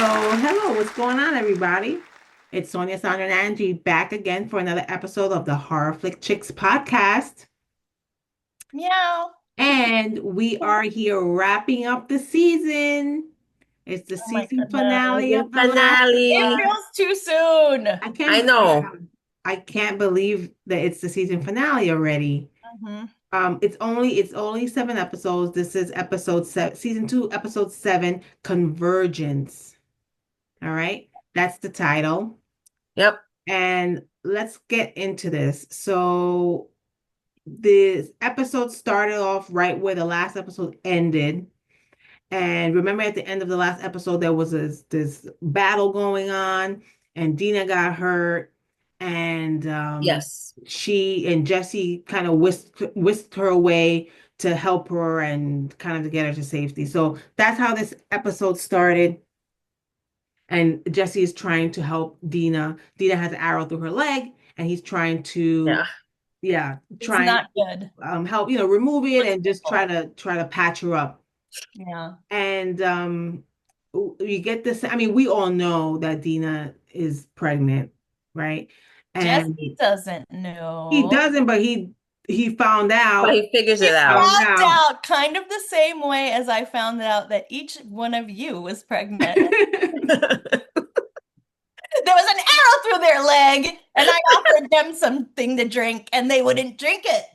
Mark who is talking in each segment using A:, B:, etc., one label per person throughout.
A: Hello, what's going on, everybody? It's Sonia, Sandra, and Angie back again for another episode of the Horror Flick Chicks podcast.
B: Meow.
A: And we are here wrapping up the season. It's the
B: Oh my
A: season
B: goodness.
A: finale
C: Season
A: of the last.
B: It
C: finale.
B: feels too soon.
A: I
C: I
A: can't,
C: know.
A: yeah, I can't believe that it's the season finale already.
B: hmm
A: It's only 7 episodes. This is episode seven, season 2, episode 7, Convergence. All right, that's the title.
C: Yep.
A: And let's get into this. So, this episode started off right where the last episode ended. And remember, at the end of the last episode, there was this battle going on, and Dina got hurt, and
C: Yes.
A: she and Jesse kind of whisked her away to help her and kind of to get her to safety. So that's how this episode started. And Jesse is trying to help Dina. Dina has an arrow through her leg, and he's trying to,
C: Yeah.
A: yeah,
B: It's
A: trying
B: not good.
A: help, remove it and just try
B: Wonderful.
A: to patch her up.
B: Yeah.
A: And you get this. I mean, we all know that Dina is pregnant, right?
B: Jesse
A: And
B: doesn't
A: he
B: know.
A: doesn't, but he found
C: But
A: out.
C: he figures
B: He
C: it out.
A: Found
B: found
A: out.
B: out kind of the same way as I found out that each one of you was pregnant. There was an arrow through their leg, and I offered them something to drink, and they wouldn't drink it.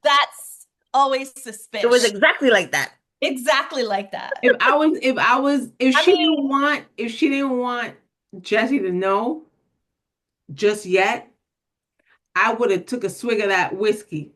B: That's always
C: It was
B: suspicious.
C: exactly like that.
B: Exactly like that.
A: If
B: I
A: she
B: mean,
A: didn't want, if she didn't want Jesse to know just yet, I would have took a swig of that whiskey.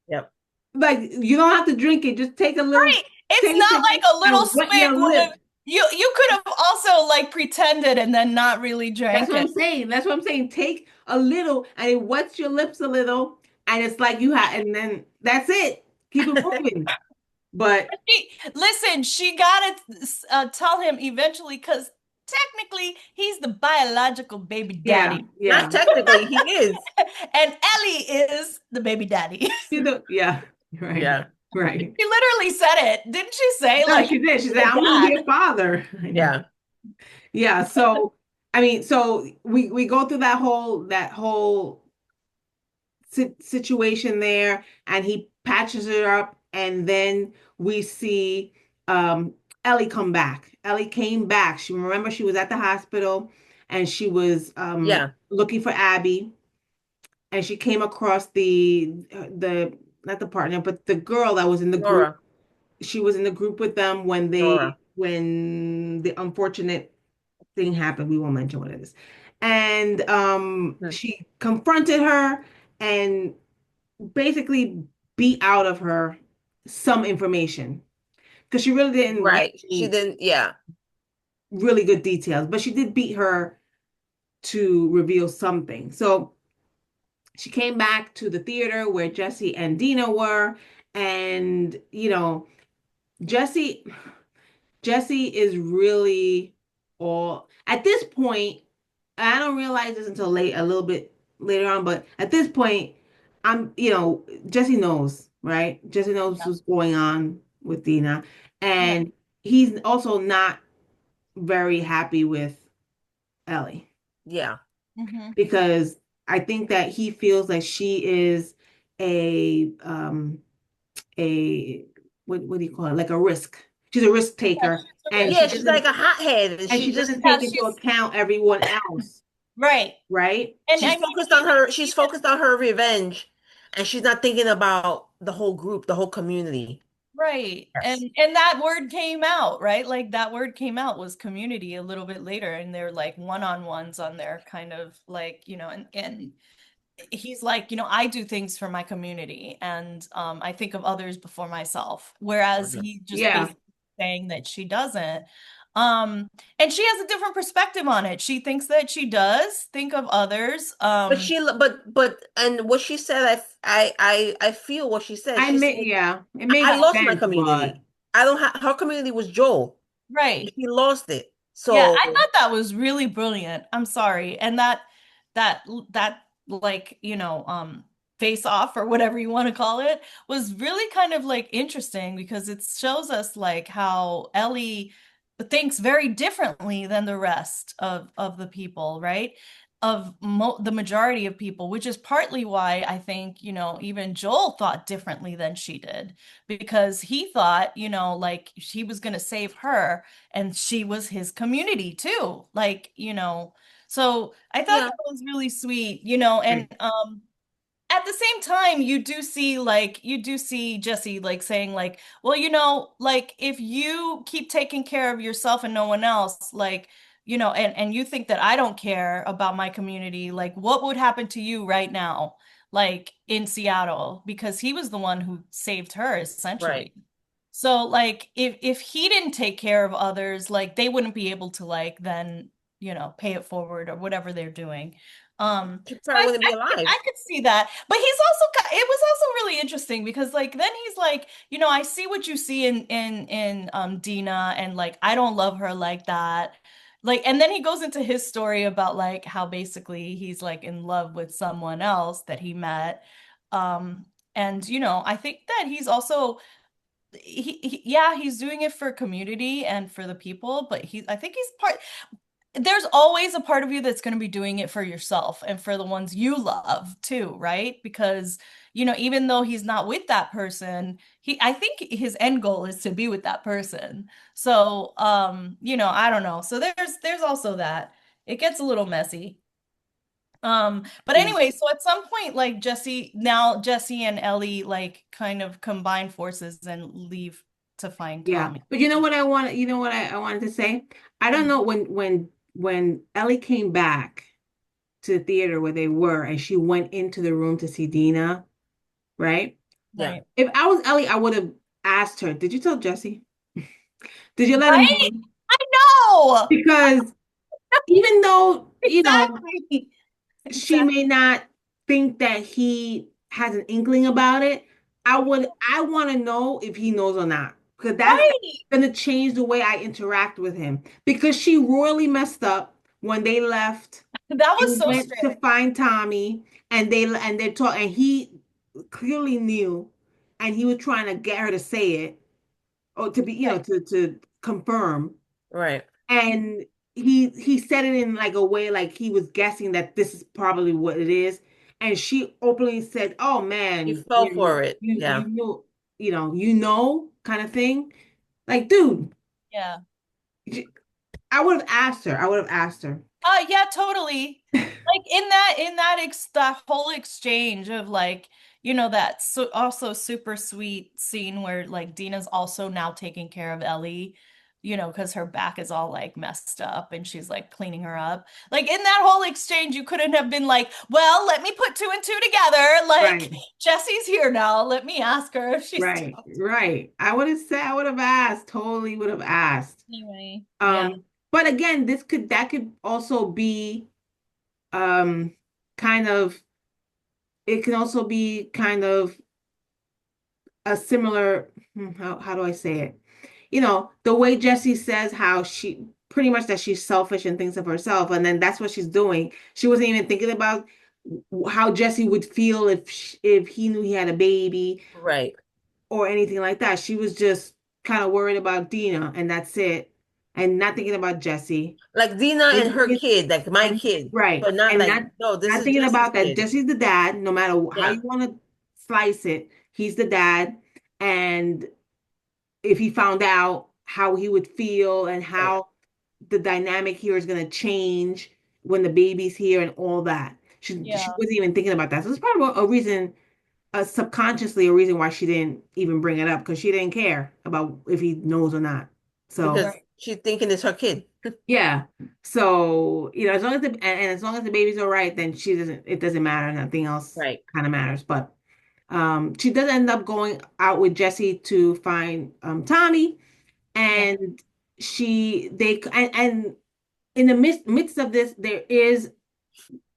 C: Yep.
A: Like, you don't have to drink it. Just take a little
B: right. It's
A: taste
B: not
A: of
B: like
A: it
B: a little
A: and wet
B: swig
A: your
B: would have
A: lips.
B: you could have also like pretended and then not really
A: That's
B: drank
A: what I'm
B: it.
A: saying. That's what I'm saying. Take a little and it wets your lips a little, and it's like you have, and then that's it. Keep it moving. But
B: Listen, she gotta tell him eventually because technically he's the biological baby
A: yeah,
B: daddy.
A: yeah.
C: Not technically, he is.
B: And Ellie is the baby daddy.
A: Yeah, right,
C: Yeah.
A: right.
B: She literally said it. Didn't she say
A: No,
B: like
A: she did. She said,
B: the
A: "I'm gonna be
B: dad?
A: a father." I know.
C: Yeah.
A: Yeah. So, I mean, so we go through that whole situation there, and he patches it up, and then we see Ellie come back. Ellie came back. She remember she was at the hospital, and she was
C: Yeah.
A: looking for Abby, and she came across the not the partner, but the girl that was in the group.
C: Nora.
A: She was in the group with them
C: Nora.
A: when the unfortunate thing happened. We won't mention what it is. And
C: Hmm.
A: she confronted her and basically beat out of her some information because she really didn't give
C: Right. She
A: any
C: didn't. Yeah.
A: really good details, but she did beat her to reveal something. So she came back to the theater where Jesse and Dina were, and Jesse Jesse is really all at this point. I don't realize this until a little bit later on, but at this point, Jesse knows, right? Jesse knows
B: Yeah.
A: what's going on with Dina,
B: Yeah.
A: and he's also not very happy with Ellie
C: Yeah.
B: hmm
A: because I think that he feels like she is a what do you call it? Like a risk. She's a risk
B: Yeah,
A: taker,
B: she's a
A: and
B: risk.
C: Yeah. She's like a hothead, and
A: and
C: she
A: she
C: just
A: doesn't
B: Yeah,
A: take into
B: she's
A: account everyone else,
B: right.
A: right?
B: And I
C: she's
B: mean,
C: focused on her. She's
B: even
C: focused on her revenge, and she's not thinking about the whole group, the whole community.
B: right.
C: Yes.
B: And that word came out, right? Like that word came out was community a little bit later, and they're like one-on-ones on there, kind of like, and he's like, I do things for my community, and I think of others before myself, whereas he just
A: Yeah,
B: basically saying that she doesn't. And she has a different perspective on it. She thinks that she does think of others.
C: And what she said, I feel what she said. She said,
A: it
C: I
A: makes
C: lost my
A: sense, but
C: community. I don't have her community was Joel.
B: Right.
C: She lost it.
B: Yeah,
C: So
B: I thought that was really brilliant. I'm sorry. And that that like, face off or whatever you want to call it was really kind of like interesting because it shows us like how Ellie thinks very differently than the rest of the people, right? Of the majority of people, which is partly why I think, even Joel thought differently than she did, because he thought, like she was going to save her and she was his community too. Like, so I thought
C: Yeah,
B: that was really sweet, and
A: Right.
B: at the same time, you do see Jesse like saying like, well, like if you keep taking care of yourself and no one else, like, and you think that I don't care about my community, like what would happen to you right now, like in Seattle, because he was the one who saved her
C: right.
B: essentially. So like if he didn't take care of others, like they wouldn't be able to like then, pay it forward or whatever they're doing.
C: She
B: So
C: probably wouldn't be alive.
B: I could see that. But it was also really interesting because like then he's like, I see what you see in Dina, and like I don't love her like that. Like, and then he goes into his story about like how basically he's like in love with someone else that he met. And I think that he's also yeah, he's doing it for community and for the people, but I think he's there's always a part of you that's going to be doing it for yourself and for the ones you love too, right? Because, even though he's not with that person, I think his end goal is to be with that person. So, I don't know. So there's also that. It gets a little messy. But
A: Yeah.
B: anyway, so at some point, like Jesse and Ellie like kind of combine forces and leave to find
A: Yeah.
B: Tommy.
A: But you know what I wanted to say? I don't
B: Mm.
A: know when Ellie came back to the theater where they were and she went into the room to see Dina, right?
C: Yeah.
B: Right.
A: If I was Ellie, I would have asked her, did you tell Jesse? Did you let him
B: Right?
A: know?
B: I know.
A: Because even though,
B: Exactly.
A: she may
B: Exactly.
A: not think that he has an inkling about it. I want to know if he knows or not, because that's
B: Right.
A: going to change the way I interact with him. Because she royally messed up when they left
B: That was
A: and
B: so
A: went to
B: strange.
A: find Tommy, and they talk, and he clearly knew, and he was trying to get her to say it, or to be,
B: Right.
A: to confirm.
C: Right.
A: And he said it in like a way like he was guessing that this is probably what it is. And she openly said, "Oh
C: He
A: man,
C: fell for it.
A: you
C: Yeah.
A: knew, kind of thing." Like, dude,
B: Yeah.
A: I would have asked her. I would have asked her.
B: Yeah, totally. Like that whole exchange of like, that so also super sweet scene where like Dina's also now taking care of Ellie, because her back is all like messed up and she's like cleaning her up. Like in that whole exchange, you couldn't have been like, well, let me put two and two together. Like
A: Right,
B: Jesse's here now. Let me ask her if she's
A: right, right. I would have said, I would have asked, totally would have asked.
B: anyway. Yeah.
A: Um, but again, that could also be um kind of it can also be kind of a similar, how do I say it? The way Jessie says how she pretty much that she's selfish and thinks of herself, and then that's what she's doing. She wasn't even thinking about how Jesse would feel if he knew he had a baby
C: Right.
A: or anything like that. She was just kind of worried about Dina, and that's it, and not thinking about Jesse.
C: Like Dina and her kid, like my
A: And
C: kid,
A: right,
C: but not
A: and
C: like, no, this
A: not
C: is
A: thinking
C: Jesse's
A: about that
C: kid.
A: Jesse's the dad, no matter how
C: Yeah.
A: you want to slice it, he's the dad, and if he found out how he would feel and
C: Right.
A: how the dynamic here is going to change when the baby's here and all that. She
B: Yeah.
A: wasn't even thinking about that. So it's probably a reason, subconsciously, a reason why she didn't even bring it up because she didn't care about if he knows or not. So
C: Because
B: Right.
C: she's thinking it's her kid.
A: yeah. So, as long as and as long as the baby's all right, then it doesn't matter. Nothing else
C: Right.
A: kind of matters. But she does end up going out with Jesse to find Tommy,
B: Yeah.
A: and and in the midst of this, there is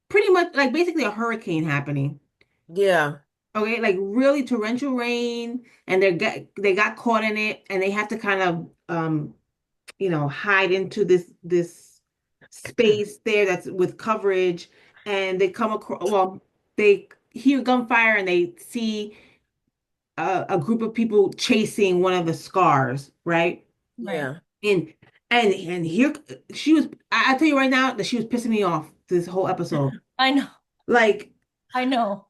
A: pretty much like basically a hurricane happening.
C: Yeah.
A: Okay, like really torrential rain, and they got caught in it, and they have to kind of hide into this space there that's with coverage, and they come across, well, they hear gunfire and they see a group of people chasing one of the scars, right?
B: Right.
C: Yeah.
A: And And here she was. I tell you right now that she was pissing me off this whole episode.
B: I know.
A: Like
B: I know.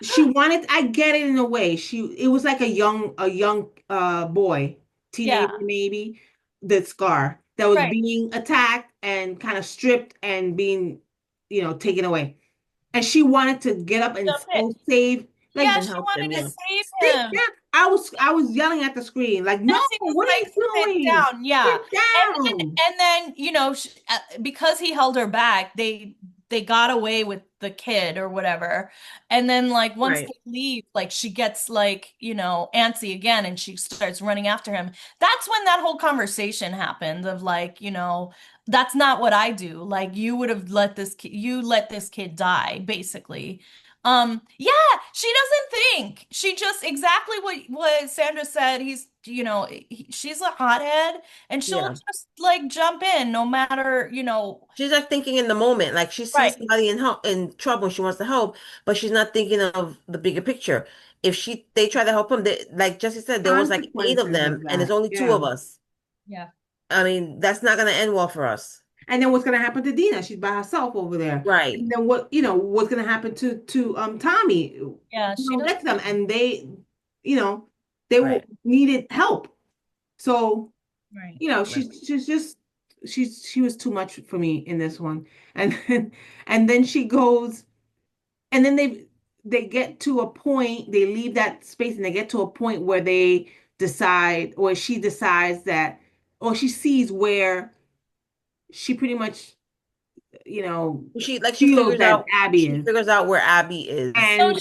A: she wanted, I get it in a way. It was like a young boy, teenager
B: Yeah.
A: maybe, the Scar that was
B: Right.
A: being attacked and kind of stripped and being, taken away. And she wanted to get up and
B: Jump in.
A: go save, like,
B: Yeah,
C: And
B: she
C: help them,
B: wanted to
C: yeah.
B: save
A: sit
B: him.
A: down. I was yelling at the screen, like, no,
B: Jesse was
A: what are
B: like,
A: you
B: sit
A: doing?
B: down. Yeah.
A: Sit
B: And
A: down.
B: then, because he held her back, they got away with the kid or whatever. And then like once
C: Right.
B: they leave, like she gets like, antsy again and she starts running after him. That's when that whole conversation happened of like, that's not what I do. Like you would have let this kid die, basically. Yeah, she doesn't think. She just exactly what Sandra said. She's a hothead and she'll
C: Yeah.
B: just like jump in no matter,
C: She's like thinking in the moment, like she sees
B: right,
C: somebody in trouble and she wants to help, but she's not thinking of the bigger picture. If they try to help him, like Jesse said, there was like eight of
A: Consequences
C: them
A: of
C: and there's
A: that.
C: only two
A: Yeah.
C: of us.
B: yeah,
C: I mean, that's not gonna end well for us.
A: And then what's gonna happen to Dina? She's by herself over there.
C: Right.
A: And then what's gonna happen to Tommy?
B: yeah, she
A: Get
B: doesn't.
A: to them, and you know, they will
C: Right.
A: needed help. So,
B: Right.
C: Right.
A: she's just she was too much for me in this one. And then she goes, and then they get to a point, they leave that space and they get to a point where they decide, or she decides that, or she sees where she pretty much, you know,
C: She
A: feels
C: figures
A: that
C: out
A: Abby is.
C: where Abby is.
B: No,
A: And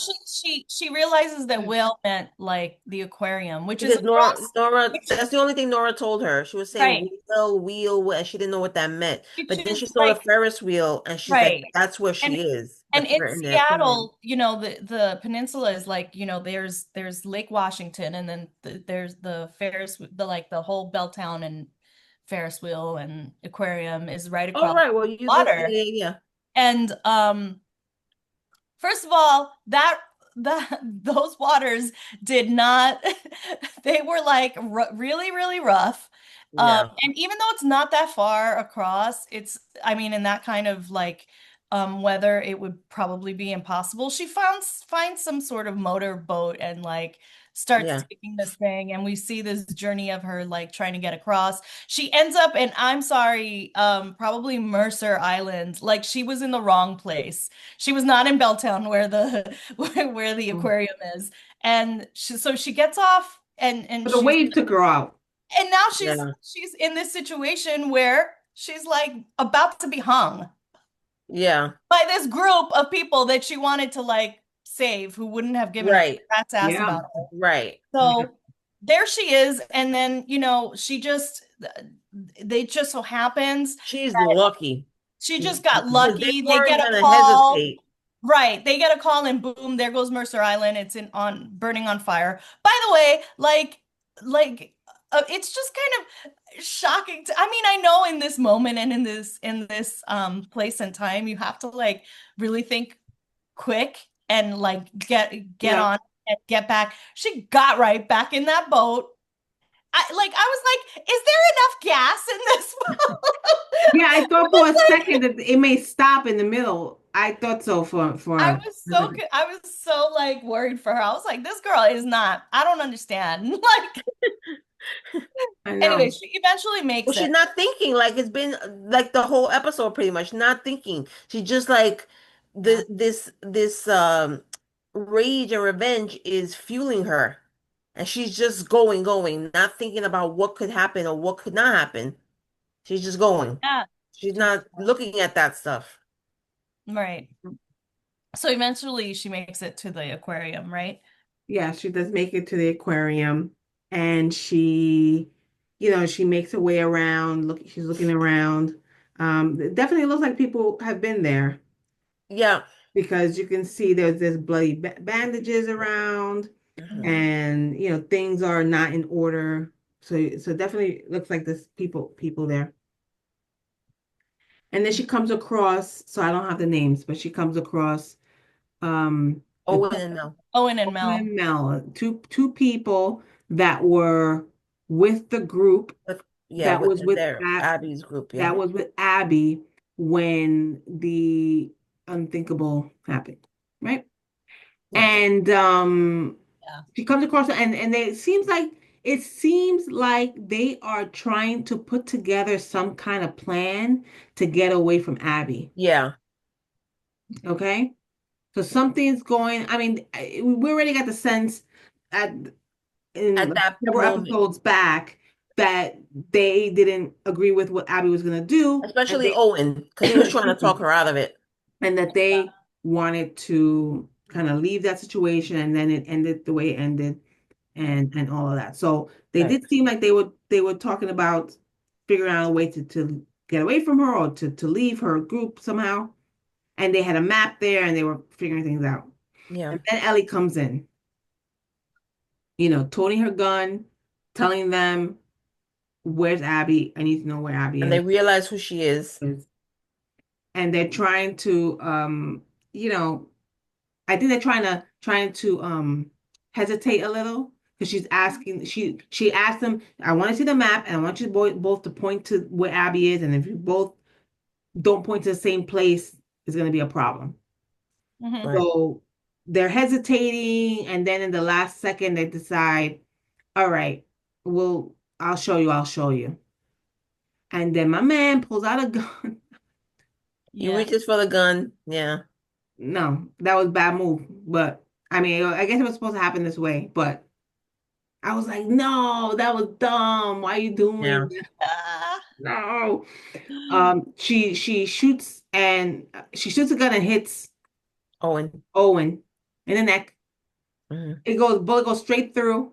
B: she realizes that Will meant like the aquarium, which is
C: Because Nora,
B: across,
C: Nora,
B: which
C: that's the only thing Nora told her. She was saying
B: right,
C: wheel, and she didn't know what that meant.
B: which
C: But then she
B: is
C: saw the
B: like
C: Ferris wheel, and she's like,
B: right.
C: "That's where
B: And
C: she is."
B: and in
C: In the aquarium.
B: Seattle, the peninsula is like, there's Lake Washington and then there's the Ferris the whole Belltown and Ferris wheel and aquarium is right
C: Oh,
B: across
C: right. Well,
B: the
C: you live. Yeah,
B: water.
C: yeah, yeah.
B: And first of all, those waters did not they were like really really rough.
C: Yeah.
B: And even though it's not that far across, I mean in that kind of like weather it would probably be impossible. She finds some sort of motor boat and like starts
C: Yeah.
B: taking this thing and we see this journey of her like trying to get across. She ends up and I'm sorry, probably Mercer Island. Like she was in the wrong place. She was not in Belltown where the where the aquarium is. And so she gets off and
A: but the
B: she's
A: wave took her out.
B: and now
C: Yeah.
B: she's in this situation where she's like about to be hung
C: Yeah.
B: by this group of people that she wanted to like save who wouldn't have given a
C: Right.
B: rat's ass
A: Yeah.
B: about her.
C: Right.
A: Yeah.
B: So there she is and then she just they just so happens
C: She's
B: that
C: lucky
B: she just got
C: because they
B: lucky. They
C: weren't
B: get a
C: gonna
B: call.
C: hesitate.
B: Right. They get a call and boom, there goes Mercer Island. It's in on burning on fire. By the way, it's just kind of shocking I mean, I know in this moment and in this place and time you have to like really think quick and like get
A: Yeah.
B: on and get back. She got right back in that boat. I was like, is there enough gas in this boat?
A: Yeah, I thought for a second that it may stop in the middle. I thought so
B: I
A: for
B: was
A: a
B: so
A: second.
B: I was so like worried for her. I was like, this girl is not. I don't understand. Like,
A: I
B: anyway,
A: know.
B: she eventually
C: Well,
B: makes
C: she's
B: it.
C: not thinking. Like it's been like the whole episode, pretty much not thinking. She just like
B: Yeah.
C: this rage and revenge is fueling her, and she's just going, not thinking about what could happen or what could not happen. She's just going.
B: Yeah.
C: She's
B: She's
C: not looking at that stuff.
B: right. So eventually she makes it to the aquarium, right?
A: Yeah, she does make it to the aquarium, and she makes her way around. She's looking around. It definitely looks like people have been there
C: Yeah.
A: because you can see there's bloody bandages around,
C: Mhm.
B: Mhm.
A: and things are not in order. So definitely looks like there's people there. And then she comes across, so I don't have the names, but she comes across the
C: Owen and Mel.
B: Owen and
A: Owen
B: Mel.
A: and Mel, two people that were with the group.
C: Yeah,
A: that
C: with
A: was with
C: their Abby's group, yeah.
A: that was with Abby when the unthinkable happened, right?
C: Yes.
A: And
B: Yeah.
A: she comes across and it seems like they are trying to put together some kind of plan to get away from Abby.
C: Yeah.
A: Okay? So something's going, I mean, we already got the sense at in
C: At
A: like
C: that
A: several
C: moment,
A: episodes back that they didn't agree with what Abby was going to do, and
C: especially
A: they
C: Owen, because he was trying to
A: excuse me,
C: talk her out of it.
A: and that they wanted to kind of leave that situation, and then it ended the way it ended, and all of that. So they
C: Right.
A: did seem like they were talking about figuring out a way to get away from her or to leave her group somehow. And they had a map there, and they were figuring things out.
C: Yeah.
A: And then Ellie comes in, toting her gun, telling them, "Where's Abby? I need to know where Abby
C: And
A: is."
C: they realize who she is.
A: And they're trying to, you know, I think they're trying to hesitate a little because she's asking. She asked them, "I want to see the map, and I want you both to point to where Abby is. And if you both don't point to the same place, it's going to be a problem."
B: Hmm.
C: Right.
A: So they're hesitating, and then in the last second, they decide, "All right, well, I'll show you." And then my man pulls out a gun.
C: He
B: Yeah.
C: reaches for the gun. Yeah.
A: No, that was a bad move. But I mean, I guess it was supposed to happen this way. But I was like, no, that was dumb. Why are you
C: Yeah.
A: doing that?
B: Ah.
A: No. She shoots a gun and hits
C: Owen.
A: Owen in the neck.
C: Mhm.
A: Bullet goes straight through,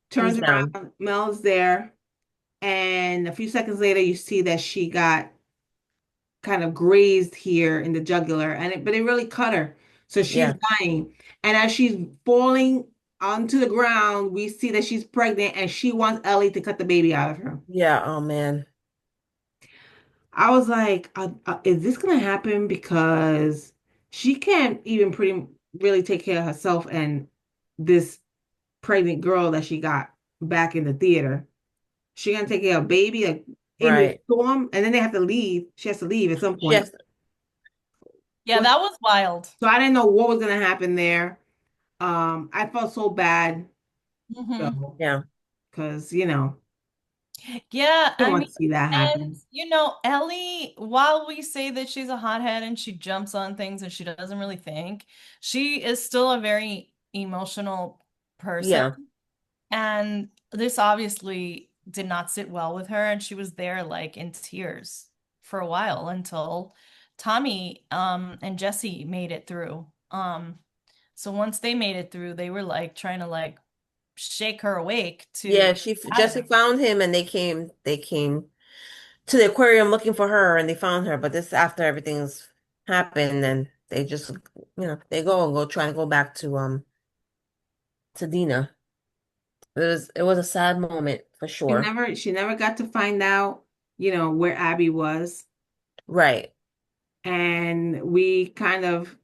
C: He's
A: turns
C: down.
A: around, Mel's there, and a few seconds later, you see that she got kind of grazed here in the jugular, but it really cut her. So she's
C: Yeah.
A: dying. And as she's falling onto the ground, we see that she's pregnant and she wants Ellie to cut the baby out of her.
C: Yeah. Oh man.
A: I was like, is this gonna happen? Because she can't even pretty really take care of herself and this pregnant girl that she got back in the theater. She gonna take care of a baby like in the
C: Right.
A: storm, and then they have to leave. She has to leave at some point.
C: Yes.
B: Yeah, that was wild.
A: So I didn't know what was gonna happen there. I felt so bad
B: Hmm.
A: though,
C: Yeah.
A: because
B: Yeah,
A: don't
B: I
A: want
B: mean,
A: to see that
B: and
A: happen.
B: Ellie, while we say that she's a hothead and she jumps on things and she doesn't really think, she is still a very emotional person.
C: Yeah.
B: And this obviously did not sit well with her, and she was there like in tears for a while until Tommy and Jesse made it through. So once they made it through, they were like trying to like shake her awake to
C: Yeah.
B: get
C: She
B: out of
C: Jesse
B: there.
C: found him, and they came to the aquarium looking for her, and they found her. But this after everything's happened, and they just they go try to go back to Dina. It was a sad moment for sure.
A: She never got to find out, where Abby was.
C: Right.
A: And we kind of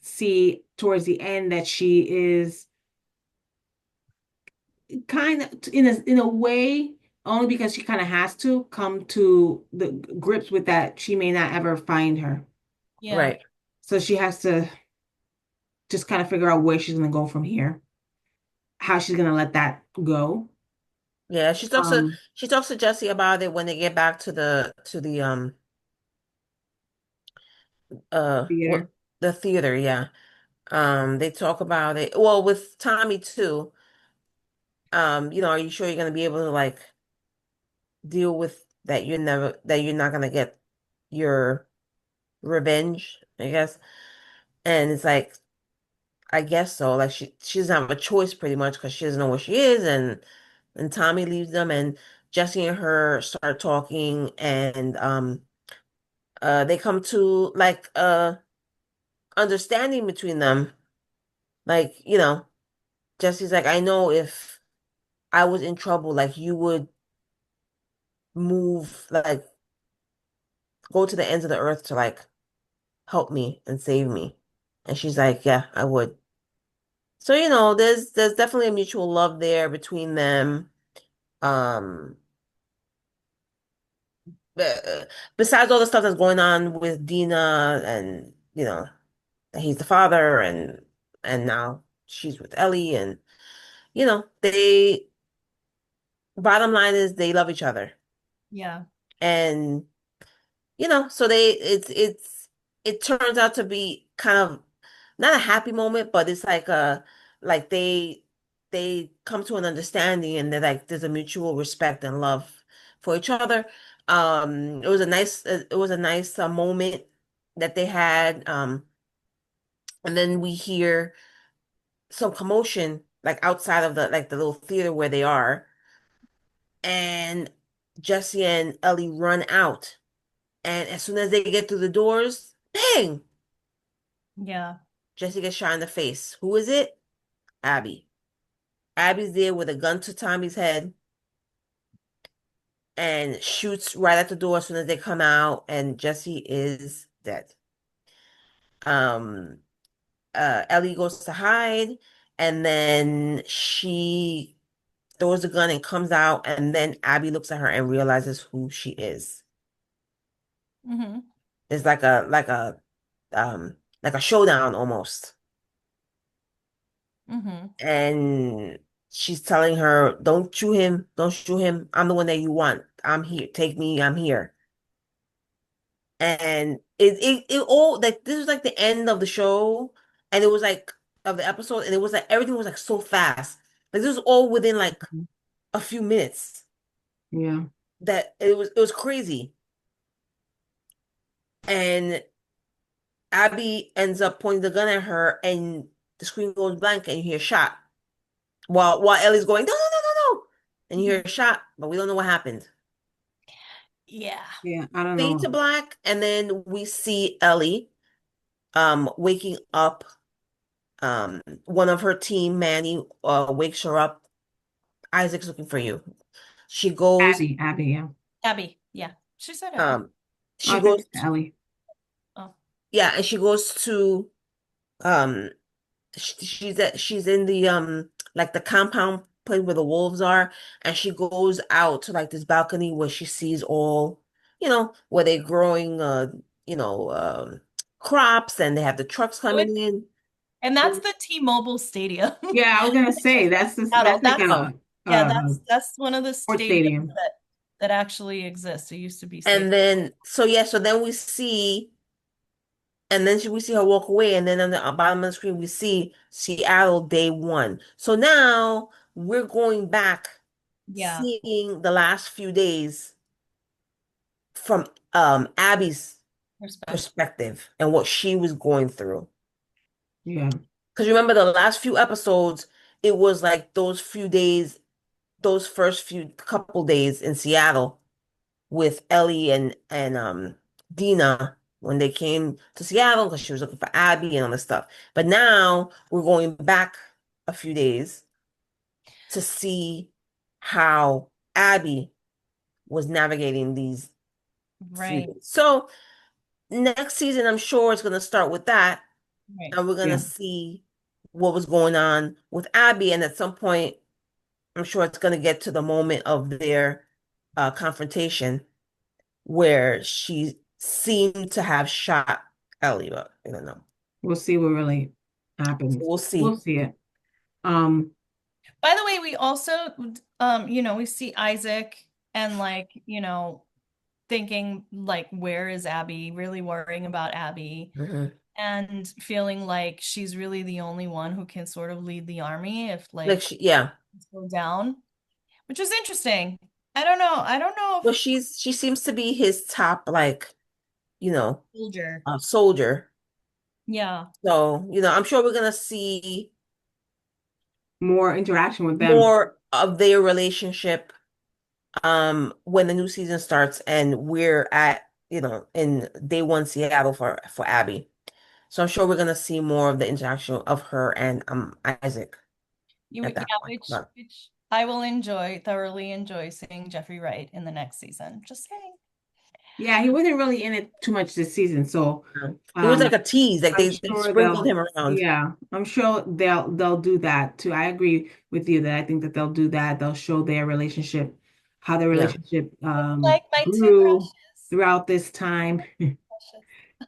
A: see towards the end that she is kind of in a way, only because she kind of has to come to the grips with that she may not ever find her.
B: Yeah.
C: Right.
A: So she has to just kind of figure out where she's going to go from here, how she's going to let that go.
C: Yeah,
A: Um,
C: she talks to Jesse about it when they get back to the what
A: Theater.
C: the theater, yeah. They talk about it. Well, with Tommy too. Are you sure you're gonna be able to like deal with that you're not gonna get your revenge, I guess. And it's like, I guess so. Like she doesn't have a choice pretty much because she doesn't know where she is, and Tommy leaves them, and Jesse and her start talking, and they come to like understanding between them. Like, Jesse's like, I know if I was in trouble, like you would move, like go to the ends of the earth to like help me and save me. And she's like, yeah, I would. So, there's definitely a mutual love there between them. uh, besides all the stuff that's going on with Dina and he's the father and now she's with Ellie and they bottom line is they love each other.
B: Yeah.
C: And so it turns out to be kind of not a happy moment, but it's like they come to an understanding and they're like there's a mutual respect and love for each other. It was a nice moment that they had. And then we hear some commotion like outside of the little theater where they are, and Jesse and Ellie run out. And as soon as they get through the doors, bang!
B: Yeah.
C: Jesse gets shot in the face. Who is it? Abby. Abby's there with a gun to Tommy's head and shoots right at the door as soon as they come out, and Jesse is dead. Um, Ellie goes to hide, and then she throws the gun and comes out, and then Abby looks at her and realizes who she is.
B: Hmm.
C: It's like a showdown almost.
B: Hmm.
C: And she's telling her, "Don't shoot him, don't shoot him. I'm the one that you want. I'm here. Take me, I'm here." And it all like this was like the end of the show, and it was like of the episode, and it was like everything was like so fast. Like this was all within like a few minutes.
A: Yeah.
C: That it was crazy. And Abby ends up pointing the gun at her, and the screen goes blank, and you hear a shot. While Ellie's going, no, no, no, no, no, and you hear a shot, but we don't know what happened.
B: Yeah.
A: Yeah. I don't
C: Fade to
A: know.
C: black, and then we see Ellie waking up. One of her team, Manny, wakes her up. Isaac's looking for you. She goes,
A: Abby, yeah.
B: Abby. Yeah. She said Abby.
C: um,
A: Oh,
C: she
A: I thought
C: goes
A: you said
C: to,
A: Ellie.
B: Oh.
C: yeah, and she goes to um she's in the like the compound place where the wolves are, and she goes out to like this balcony where she sees all where they're growing you know um crops, and they have the trucks
B: Oh,
C: coming in.
B: and that's the T-Mobile Stadium.
A: Yeah, I was gonna say
B: Seattle.
A: that's like
B: Yeah,
A: a
B: that's one of the
A: sports
B: stadiums
A: stadium.
B: that actually exists. It used to be State.
C: And then so then we see, and then we see her walk away, and then on the bottom of the screen we see Seattle day one. So now we're going back,
B: Yeah,
C: seeing the last few days from Abby's
B: respect.
C: perspective and what she was going through.
A: Yeah.
C: Because remember the last few episodes, it was like those few days, those first few couple days in Seattle with Ellie and Dina when they came to Seattle because she was looking for Abby and all this stuff. But now we're going back a few days to see how Abby was navigating these few
B: Right,
C: days. So next season, I'm sure it's going to start with that,
B: right.
C: and we're going to
A: Yeah.
C: see what was going on with Abby. And at some point, I'm sure it's going to get to the moment of their confrontation where she seemed to have shot Ellie, but I don't know.
A: We'll see what really
C: So
A: happens.
C: we'll
A: We'll
C: see.
A: see it. Um,
B: By the way, we also, we see Isaac and thinking like, where is Abby? Really worrying about Abby
C: Mhm.
B: and feeling like she's really the only one who can sort of lead the army if
C: Yeah.
B: things go down, which is interesting. I don't know. I don't know
C: Well,
B: if
C: she seems to be his top you know,
B: soldier.
C: soldier.
B: Yeah,
C: So, I'm sure we're gonna see
A: more interaction with them.
C: more of their relationship when the new season starts and we're at, in day one Seattle for Abby. So I'm sure we're gonna see more of the interaction of her and Isaac at
B: yeah,
C: that point. But
B: which I will thoroughly enjoy seeing Jeffrey Wright in the next season. Just saying.
A: Yeah, he wasn't really in it too much this season, so
C: it was
A: um
C: like a tease, like
A: I'm
C: they
A: sure
C: sprinkled him around.
A: I'm sure they'll do that too. I agree with you that I think that they'll do that. They'll show their relationship how the
C: Yeah.
A: relationship
B: Like my two
A: grew
B: crushes.
A: throughout this time,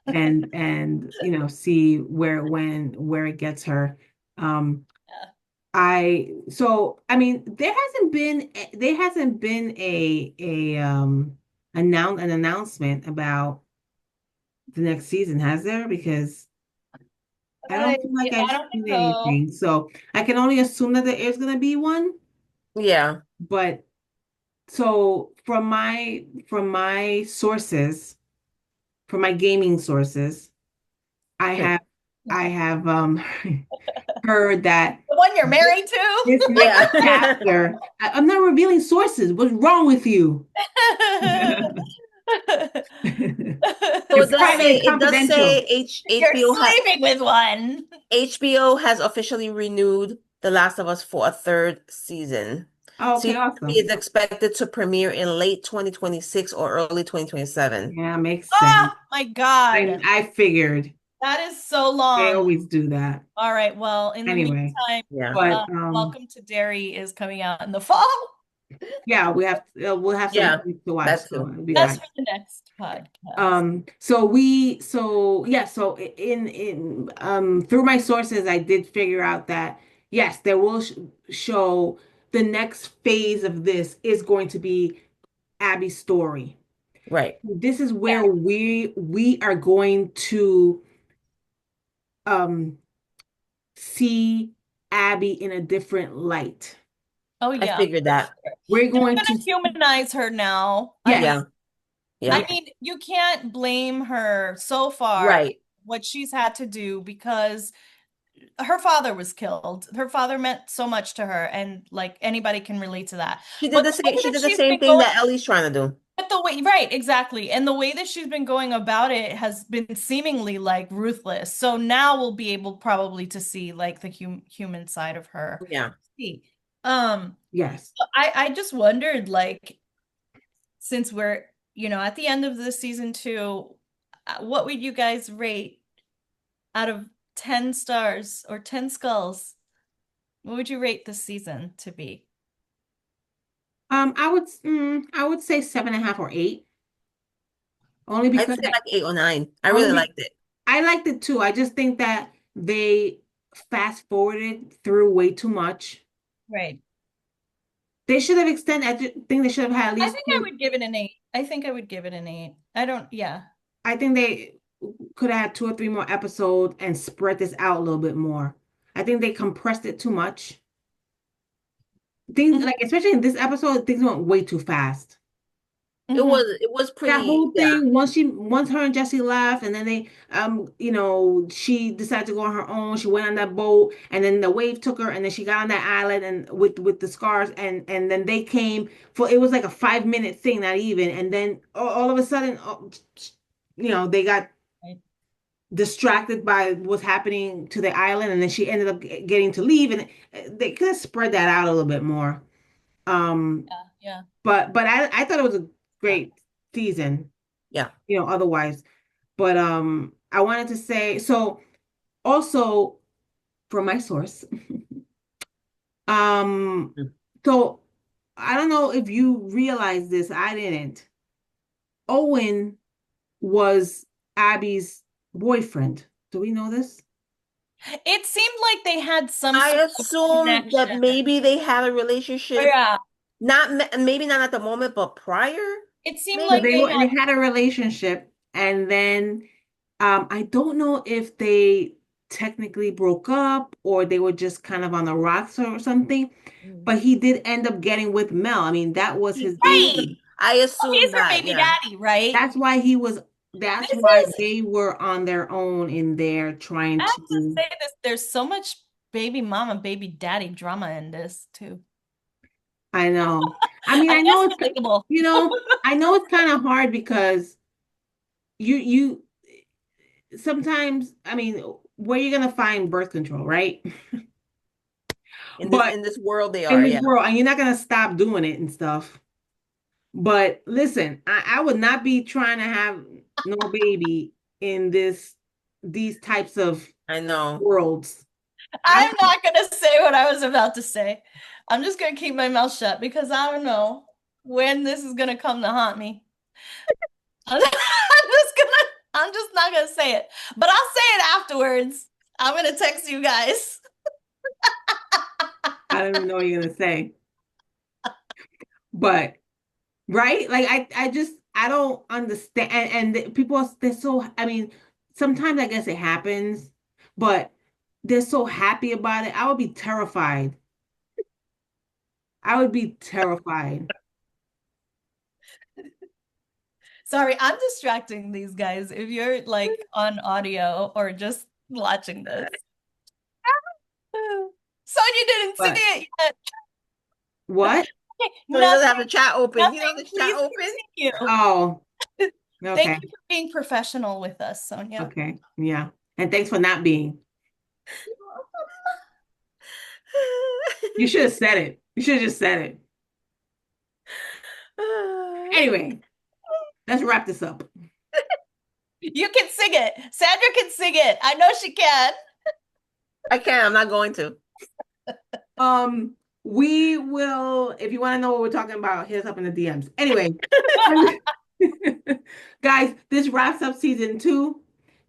A: and see where it went, where it gets her. Um,
B: Yeah.
A: I mean, there hasn't been an announcement about the next season, has there? Because I don't feel like I've
B: I don't think
A: seen
B: so.
A: anything, so I can only assume that there is gonna be one.
C: Yeah.
A: But so from my sources, from my gaming sources, I have I have heard that
B: The one you're
A: this,
B: married to?
A: this next
C: Yeah.
A: chapter, I'm not revealing sources. What's wrong with you?
C: So
A: It's private and
C: it does say
A: confidential.
B: You're
C: HBO has
B: sleeping with one.
C: HBO has officially renewed The Last of Us for a third season.
A: Oh, okay,
C: Season three
A: awesome.
C: is expected to premiere in late 2026 or early 2027.
A: Yeah, makes sense.
B: Oh my God.
A: I figured
B: That is so
A: they
B: long.
A: always do that.
B: All right. Well, in the
A: Anyway,
B: meantime,
C: Yeah.
A: but
B: Welcome to Derry is coming out in the fall.
A: yeah, we'll have some
C: Yeah.
A: things to watch,
C: That's
A: so
C: too.
A: it'll be all
B: That's
A: right.
B: for the next podcast.
A: So through my sources, I did figure out that yes, there will show the next phase of this is going to be Abby's story.
C: Right.
A: This is
B: Yeah.
A: where we are going to um see Abby in a different light.
B: Oh
C: I
B: yeah,
C: figured
B: for
C: that.
B: sure.
A: We're
B: They're
A: going to
B: gonna humanize her now.
A: yes,
C: Yeah.
B: I
C: Yeah.
A: yes,
B: mean, you can't blame her so far
C: Right.
B: what she's had to do because her father was killed. Her father meant so much to her, and like anybody can relate to that. But the way
C: She
B: that
C: did the
B: she's
C: same
B: been
C: thing
B: going,
C: that Ellie's trying to do.
B: but the way, right, exactly. And the way that she's been going about it has been seemingly like ruthless. So now we'll be able probably to see like the human side of her.
C: Yeah.
B: See. Um,
A: yes.
B: I just wondered, like, since we're, at the end of the season two, what would you guys rate out of 10 stars or 10 skulls? What would you rate this season to be?
A: I would say 7.5 or 8, only
C: I'd
A: because
C: say like 8 or 9. I really
A: only
C: liked it.
A: I liked it too. I just think that they fast forwarded through way too much.
B: Right.
A: They should have extended. I think they should have had at
B: I
A: least
B: think I
A: two.
B: would give it an 8. I think I would give it an 8. I don't, yeah.
A: I think they could have had 2 or 3 more episodes and spread this out a little bit more. I think they compressed it too much. Things
B: Mhm,
A: like, especially in this episode, things went way too fast.
B: mhm.
C: It was
A: That
C: pretty,
A: whole
C: yeah.
A: thing, once her and Jesse left, and then she decided to go on her own. She went on that boat, and then the wave took her, and then she got on that island and with the scars, and then they came for it was like a 5-minute thing, not even, and then all of a sudden, they got
B: Right.
A: distracted by what's happening to the island, and then she ended up getting to leave, and they could have spread that out a little bit more. Um,
B: Yeah, yeah.
A: but I thought it was a great season,
C: Yeah.
A: otherwise. But I wanted to say so also from my source. Um,
C: Mm.
A: so I don't know if you realize this, I didn't. Owen was Abby's boyfriend. Do we know this?
B: It seemed like they had some
C: I
B: sort of
C: assumed that
B: connection.
C: maybe they had a relationship,
B: Yeah.
C: maybe not at the moment, but prior,
B: It seemed
A: So
B: like
C: maybe.
B: they
A: they
B: had,
A: had a relationship, and then I don't know if they technically broke up or they were just kind of on the rocks or something,
C: Mm.
A: but he did end up getting with Mel. I mean, that was his
B: right.
A: baby.
C: I
B: Oh, he's
C: assumed
B: her
C: that,
B: baby
C: yeah.
B: daddy, right?
A: That's why that's
B: This
A: why
B: is,
A: they were on their own in there
B: I
A: trying
B: have to
A: to,
B: say this, there's so much baby mama, baby daddy drama in this too.
A: I know. I mean,
B: I guess relatable.
A: you know, I know it's kind of hard because you sometimes, I mean, where you gonna find birth control, right? But
C: In this world they
A: in
C: are,
A: this
C: yeah.
A: world, and you're not gonna stop doing it and stuff. But listen, I would not be trying to have no baby in these types of
C: I know.
A: worlds. I
B: I'm not gonna say what I was about to say. I'm just gonna keep my mouth shut because I don't know. when this is gonna come to haunt me. I'm just not gonna say it, but I'll say it afterwards. I'm gonna text you guys.
A: I don't even know what you're gonna say. But right? Like I just I don't understand and people they're so I mean, sometimes I guess it happens, but they're so happy about it. I would be terrified. I would be terrified.
B: Sorry, I'm distracting these guys if you're like on audio or just watching this. Sonia didn't see
A: But
B: it yet.
A: what?
C: So he doesn't
B: Nothing,
C: have the chat open. He doesn't
B: nothing.
C: have the chat
B: Please
C: open.
B: continue.
A: Oh,
B: Thank
A: okay.
B: you for being professional with us, Sonia.
A: Okay. Yeah. And thanks for not being. You should have said it. You should have just said it. Anyway, let's wrap this up.
B: You can sing it. Sandra can sing it. I know she can.
C: I can't. I'm not going to.
A: We will, if you want to know what we're talking about, hit us up in the DMs. Anyway, guys, this wraps up season 2.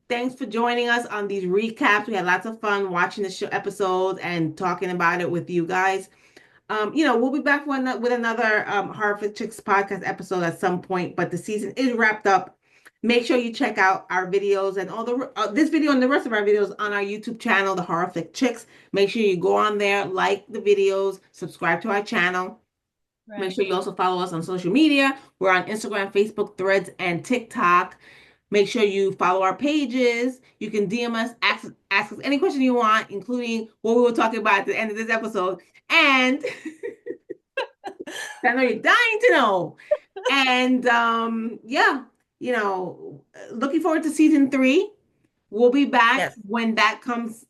A: Thanks for joining us on these recaps. We had lots of fun watching the show episodes and talking about it with you guys. We'll be back with another Horror Flick Chicks podcast episode at some point, but the season is wrapped up. Make sure you check out our videos and all the this video and the rest of our videos on our YouTube channel, the Horror Flick Chicks. Make sure you go on there, like the videos, subscribe to our channel. Make
B: Right.
A: sure you also follow us on social media. We're on Instagram, Facebook, Threads, and TikTok. Make sure you follow our pages. You can DM us, ask us any question you want, including what we were talking about at the end of this episode. And I know you're dying to know. And yeah, looking forward to season 3. We'll be back
C: Yes.
A: when that comes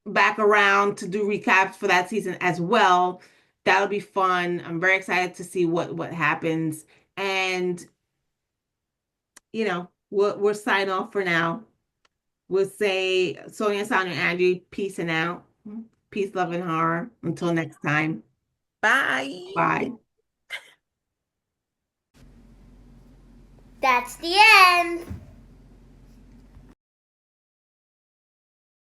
A: back around to do recaps for that season as well. That'll be fun. I'm very excited to see what happens. And we'll sign off for now. We'll say Sonia, Sonia, and Angie, peace and out. Peace, love, and horror. Until next time.
C: Bye.
A: Bye.
D: That's the end.